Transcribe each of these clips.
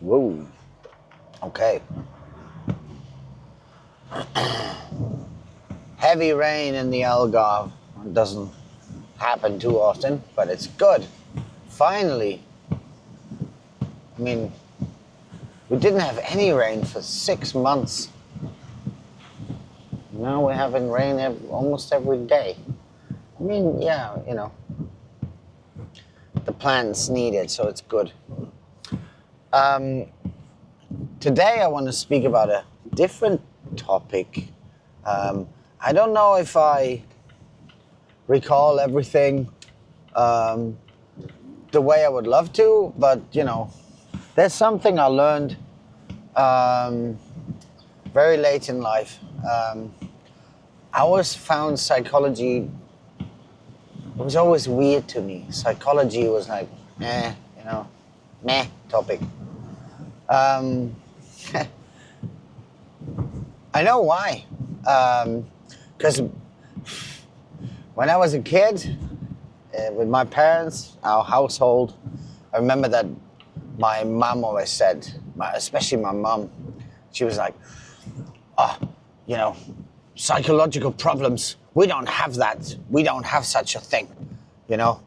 Whoa. Okay. Heavy rain in the Algarve. It doesn't happen too often, but it's good. Finally. I mean, we didn't have any rain for 6 months. Now we're having rain almost every day. I mean, yeah, you know, the plants need it, so it's good. Today I want to speak about a different topic. I don't know if I recall everything the way I would love to, but you know, there's something I learned very late in life. I always found psychology, it was always weird to me. Psychology was like, you know, meh topic. I know why. Because when I was a kid, with my parents, our household, I remember that my mom always said, especially my mom, she was like, you know, psychological problems, we don't have that. We don't have such a thing, you know.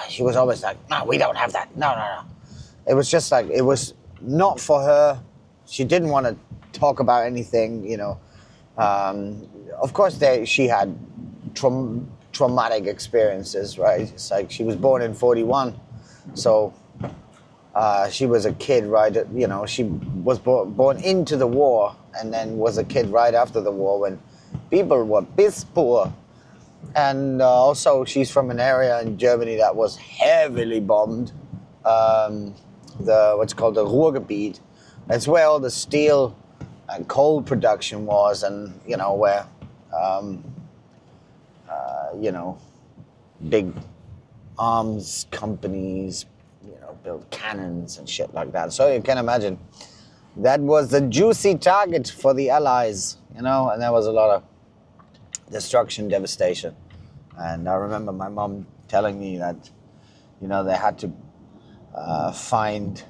She was always like, no, we don't have that. No. It was just like, it was not for her. She didn't want to talk about anything, you know. Of course, she had traumatic experiences, right? It's like she was born in 41, so she was a kid, right? You know, she was born into the war and then was a kid right after the war when people were piss poor. And also, she's from an area in Germany that was heavily bombed. What's called the Ruhrgebiet. That's where all the steel and coal production was, and you know where, you know, big arms companies, you know, build cannons and shit like that. So you can imagine that was the juicy target for the Allies, you know, and there was a lot of destruction, devastation. And I remember my mom telling me that, you know, they had to find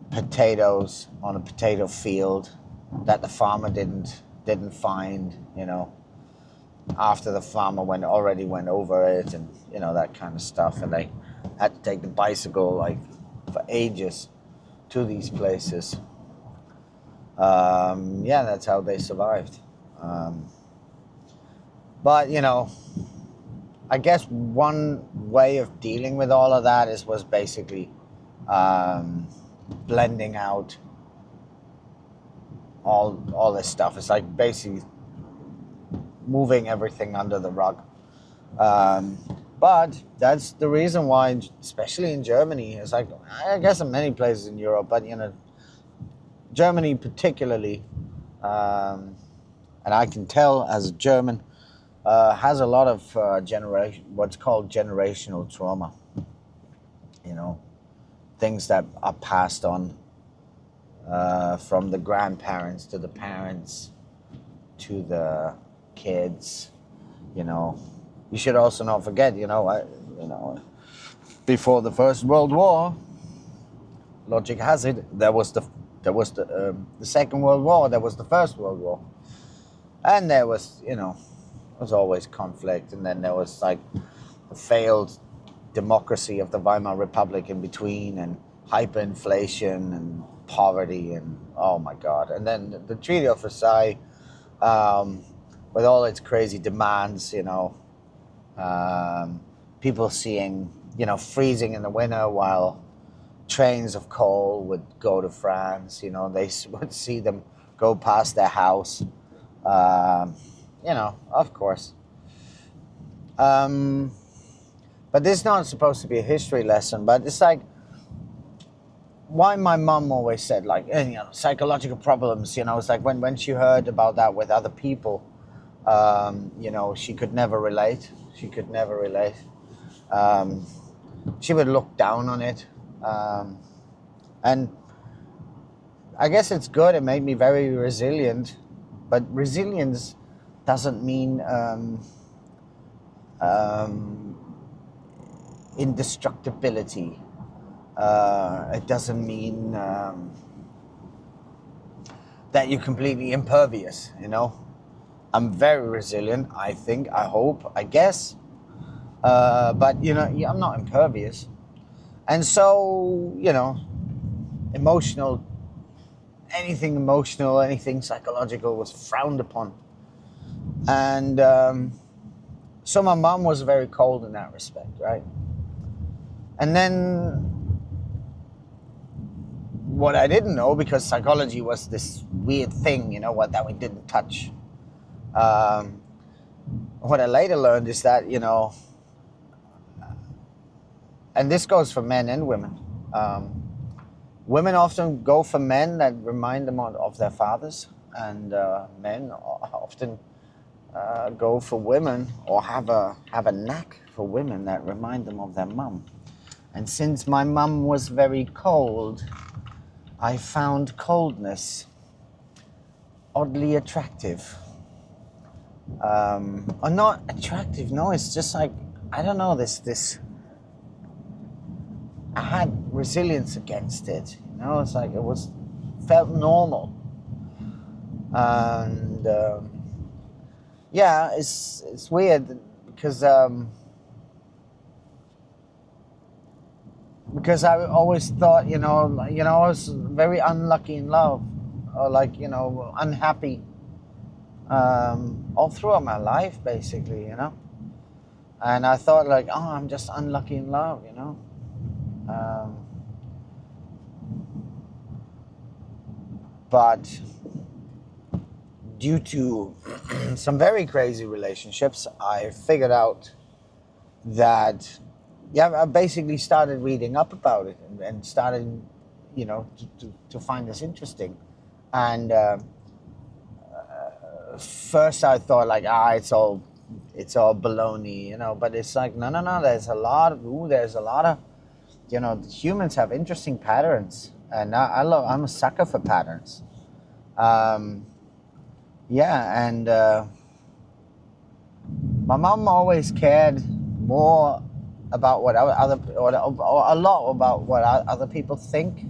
potatoes on a potato field that the farmer didn't find, you know, after the farmer already went over it, and you know, that kind of stuff. And they had to take the bicycle like for ages to these places. Yeah, that's how they survived. But you know, I guess one way of dealing with all of that was basically blending out all this stuff. It's like basically moving everything under the rug. But that's the reason why, especially in Germany, it's like, I guess in many places in Europe, but you know, Germany particularly, and I can tell as a German, has a lot of what's called generational trauma. You know, things that are passed on from the grandparents to the parents to the kids. You know, you should also not forget. You know, before the First World War, logic has it, there was the Second World War, there was the First World War, and there was, you know, was always conflict, and then there was like the failed democracy of the Weimar Republic in between, and hyperinflation and poverty, and oh my God. And then the Treaty of Versailles, with all its crazy demands, you know, people seeing, you know, freezing in the winter while trains of coal would go to France, you know, they would see them go past their house. You know, of course. But this is not supposed to be a history lesson, but it's like why my mom always said, like, you know, psychological problems, you know, it's like when she heard about that with other people, you know, she could never relate. She would look down on it. And I guess it's good. It made me very resilient, but resilience doesn't mean indestructibility. It doesn't mean that you're completely impervious, you know. I'm very resilient, I think, I hope, I guess. But, you know, yeah, I'm not impervious. And so, you know, emotional, anything psychological was frowned upon. And so my mom was very cold in that respect, right? And then what I didn't know, because psychology was this weird thing, you know, that we didn't touch. What I later learned is that, you know, and this goes for men and women. Women often go for men that remind them of their fathers, and men often go for women, or have a knack for women that remind them of their mum. And since my mum was very cold, I found coldness oddly attractive. Or not attractive, no, it's just like, I don't know, this I had resilience against it, you know. It's like felt normal. And yeah, it's weird because I always thought, you know, I was very unlucky in love, or like, you know, unhappy all throughout my life, basically, you know. And I thought, like, oh, I'm just unlucky in love, you know. But due to some very crazy relationships, I figured out that, yeah, I basically started reading up about it, and started, you know, to find this interesting. And first I thought, like, it's all baloney, you know. But it's like, no, there's a lot of, you know, humans have interesting patterns, and I'm a sucker for patterns. Yeah, and my mom always cared more about what or a lot about what other people think.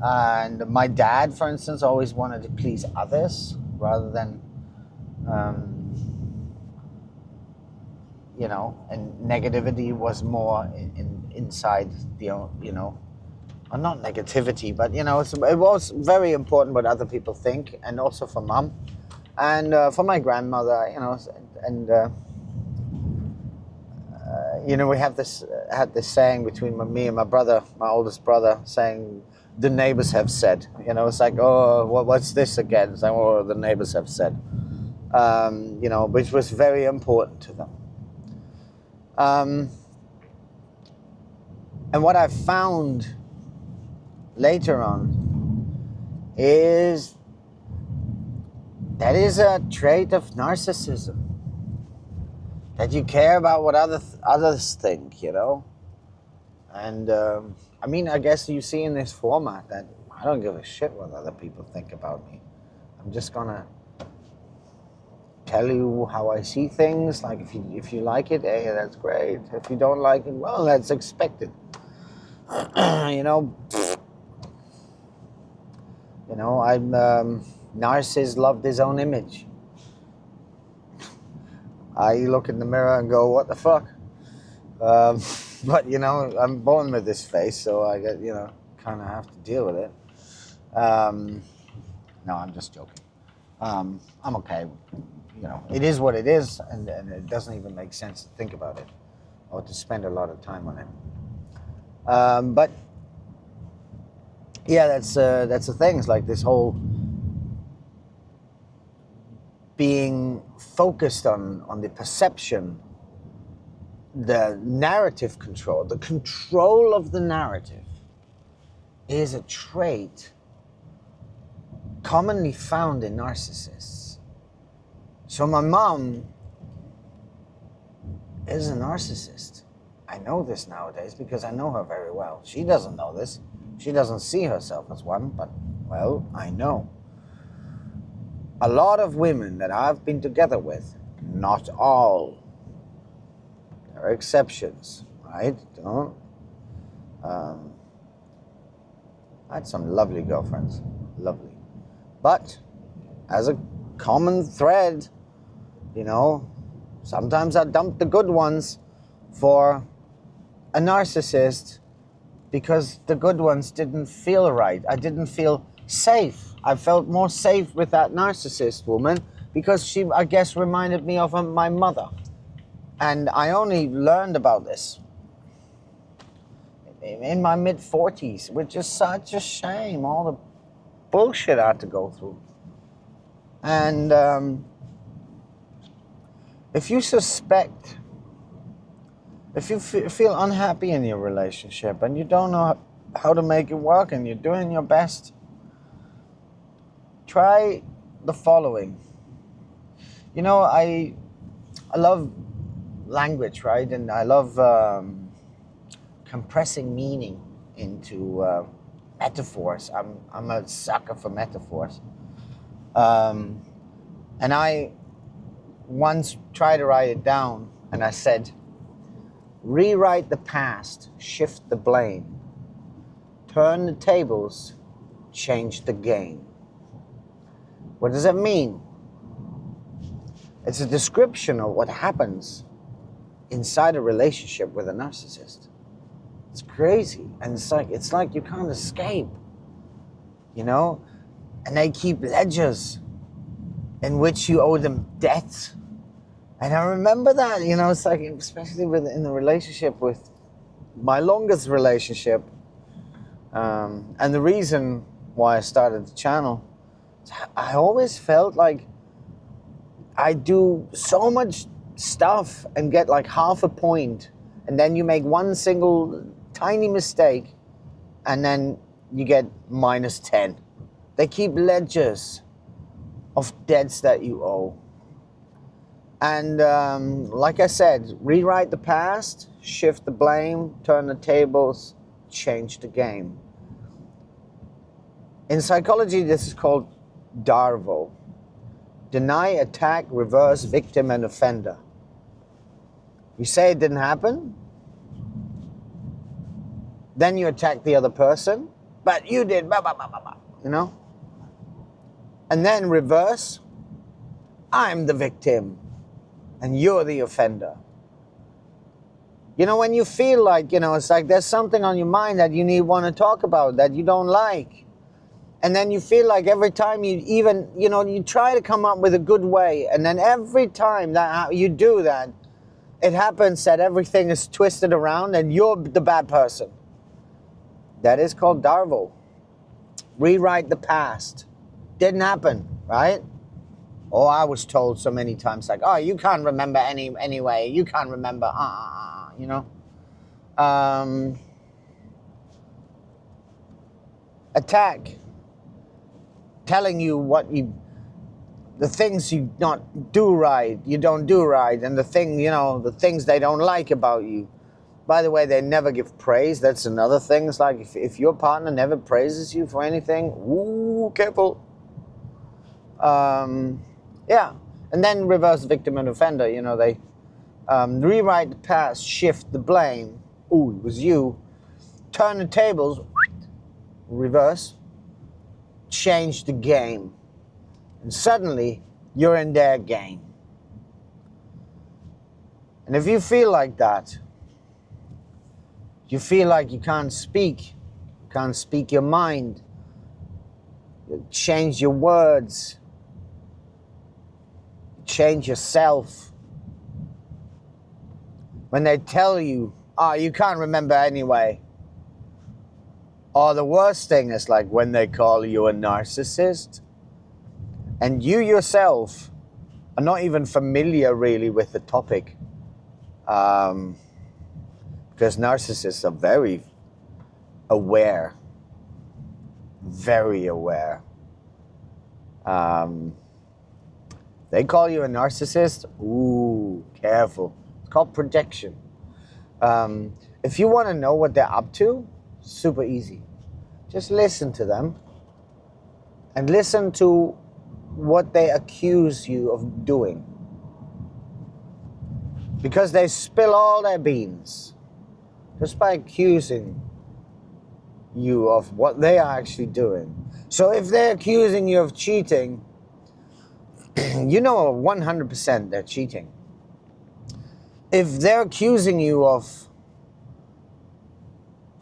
And my dad, for instance, always wanted to please others rather than, you know, and negativity was more inside the, you know, or not negativity, but, you know, it was very important what other people think, and also for mom, and for my grandmother, you know. And you know, we had this saying between me and my brother, my oldest brother, saying, the neighbors have said, you know. It's like, oh, what's this again? It's like, oh, the neighbors have said, you know, which was very important to them. And what I found later on is that is a trait of narcissism, that you care about what others think, you know. And I mean, I guess you see in this format that I don't give a shit what other people think about me. I'm just gonna tell you how I see things. Like, if you like it, hey, that's great. If you don't like it, well, that's expected. You know. You know, I'm narcissist loved his own image. I look in the mirror and go, what the fuck? But, you know, I'm born with this face, so I get, you know, kind of have to deal with it. No, I'm just joking. I'm okay. You know, it is what it is, and it doesn't even make sense to think about it or to spend a lot of time on it. But yeah, that's the thing. It's like this whole being focused on the perception, the narrative control, the control of the narrative is a trait commonly found in narcissists. So my mom is a narcissist. I know this nowadays because I know her very well. She doesn't know this. She doesn't see herself as one, but, well, I know. A lot of women that I've been together with, not all, there are exceptions, right? I had some lovely girlfriends, lovely. But as a common thread, you know, sometimes I dumped the good ones for a narcissist because the good ones didn't feel right. I didn't feel safe. I felt more safe with that narcissist woman because she, I guess, reminded me of my mother. And I only learned about this in my mid-40s, which is such a shame, all the bullshit I had to go through. And if you suspect, if you feel unhappy in your relationship and you don't know how to make it work and you're doing your best, try the following. You know, I love language, right? And I love compressing meaning into metaphors. I'm a sucker for metaphors. And I once tried to write it down, and I said, rewrite the past, shift the blame, turn the tables, change the game. What does that mean? It's a description of what happens inside a relationship with a narcissist. It's crazy, and it's like you can't escape, you know? And they keep ledgers in which you owe them debts. And I remember that, you know, it's like, especially in the relationship with my longest relationship. And the reason why I started the channel, I always felt like I do so much stuff and get like half a point, and then you make one single tiny mistake and then you get -10. They keep ledgers of debts that you owe. And like I said, rewrite the past, shift the blame, turn the tables, change the game. In psychology, this is called DARVO. Deny, attack, reverse, victim, and offender. You say it didn't happen, then you attack the other person, but you did, blah, blah, blah, blah, blah, you know? And then reverse, I'm the victim, and you're the offender. You know, when you feel like, you know, it's like there's something on your mind that you want to talk about that you don't like. And then you feel like every time you even, you know, you try to come up with a good way. And then every time that you do that, it happens that everything is twisted around and you're the bad person. That is called DARVO. Rewrite the past. Didn't happen, right? Oh, I was told so many times, like, oh, you can't remember anyway. You can't remember, you know? Attack. Telling you the things you don't do right, and the things they don't like about you. By the way, they never give praise. That's another thing. It's like if your partner never praises you for anything, ooh, careful. Yeah, and then reverse victim and offender. You know, they rewrite the past, shift the blame. Ooh, it was you. Turn the tables, reverse. Change the game, and suddenly you're in their game. And if you feel like that, you feel like you can't speak your mind, you change your words, change yourself. When they tell you, oh, you can't remember anyway. Or the worst thing is like when they call you a narcissist and you yourself are not even familiar really with the topic. Because narcissists are very aware. Very aware. They call you a narcissist, ooh, careful. It's called projection. If you want to know what they're up to, super easy. Just listen to them and listen to what they accuse you of doing. Because they spill all their beans just by accusing you of what they are actually doing. So if they're accusing you of cheating, you know 100% they're cheating. If they're accusing you of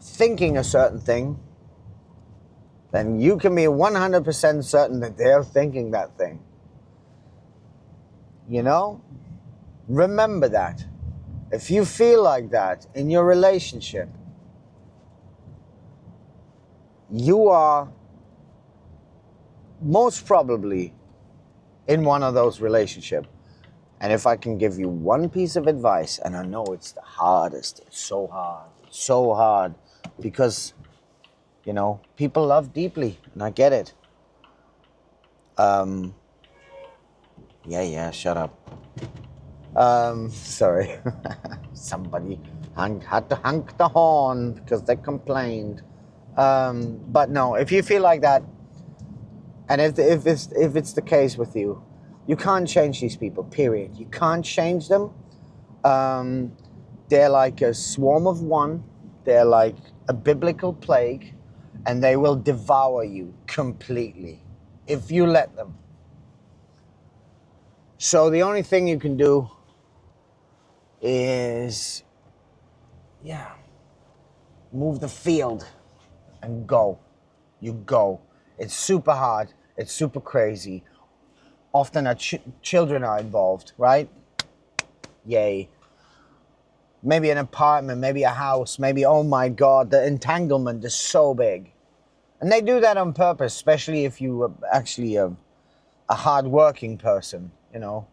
thinking a certain thing, then you can be 100% certain that they're thinking that thing. You know? Remember that. If you feel like that in your relationship, you are most probably in one of those relationships. And if I can give you one piece of advice, and I know it's the hardest, it's so hard, because, you know, people love deeply, and I get it. Yeah, shut up. Sorry. Somebody had to honk the horn because they complained. But no, if you feel like that, and if it's the case with you, you can't change these people, period. You can't change them. They're like a swarm of one. They're like a biblical plague, and they will devour you completely if you let them. So the only thing you can do is, yeah, move the field and go. You go. It's super hard. It's super crazy. Often our children are involved, right? Yay. Maybe an apartment, maybe a house, maybe, oh my God, the entanglement is so big. And they do that on purpose, especially if you are actually a hard-working person, you know.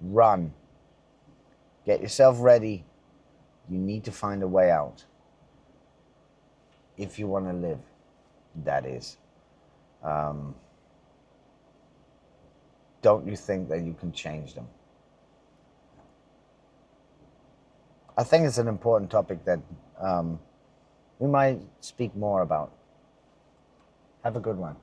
Run. Get yourself ready. You need to find a way out. If you want to live, that is. Don't you think that you can change them? I think it's an important topic that we might speak more about. Have a good one.